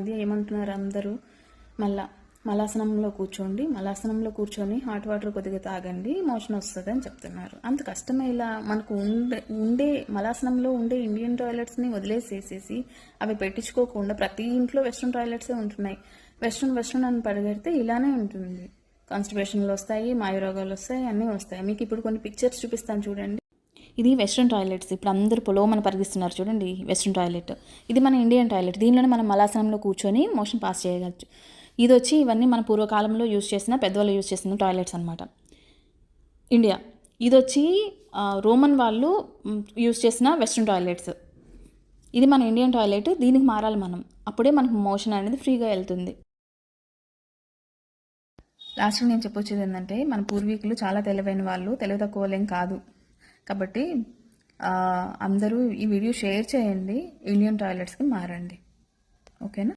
అది ఏమంటున్నారు అందరూ, మలాసనంలో కూర్చొని హాట్ వాటర్ కొద్దిగా తాగండి, మోషన్ వస్తుంది అని చెప్తున్నారు. అంత కష్టమే. ఇలా మనకు ఉండే మలాసనంలో ఉండే ఇండియన్ టాయిలెట్స్ని వదిలేసేసేసి అవి పెట్టించుకోకుండా ప్రతి ఇంట్లో వెస్ట్రన్ టాయిలెట్సే ఉంటున్నాయి. వెస్ట్రన్ అని పరిగెడితే ఇలానే ఉంటుంది. కాన్స్టిపేషన్లు వస్తాయి, మాయరోగాలు వస్తాయి, అన్నీ వస్తాయి. మీకు ఇప్పుడు కొన్ని పిక్చర్స్ చూపిస్తాను చూడండి. ఇది వెస్ట్రన్ టాయిలెట్స్. ఇప్పుడు అందరూ పొలోమని పరిగిస్తున్నారు చూడండి. వెస్ట్రన్ టాయిలెట్ ఇది మన ఇండియన్ టాయిలెట్. దీనిలోనే మనం మలాసనంలో కూర్చొని మోషన్ పాస్ చేయగలచ్చు. ఇది వచ్చి ఇవన్నీ మన పూర్వకాలంలో యూజ్ చేసిన పెద్దవాళ్ళు యూజ్ చేసిన టాయిలెట్స్ అనమాట. ఇండియా ఇది వచ్చి రోమన్ వాళ్ళు యూజ్ చేసిన వెస్ట్రన్ టాయిలెట్స్. ఇది మన ఇండియన్ టాయిలెట్. దీనికి మారాలి మనం, అప్పుడే మనకు మోషన్ అనేది ఫ్రీగా వెళ్తుంది. లాస్ట్లో నేను చెప్పొచ్చేది ఏంటంటే, మన పూర్వీకులు చాలా తెలివైన వాళ్ళు, తెలివి తక్కువలేం కాదు. కాబట్టి అందరూ ఈ వీడియో షేర్ చేయండి, ఇండియన్ టాయిలెట్స్కి మారండి. ఓకేనా?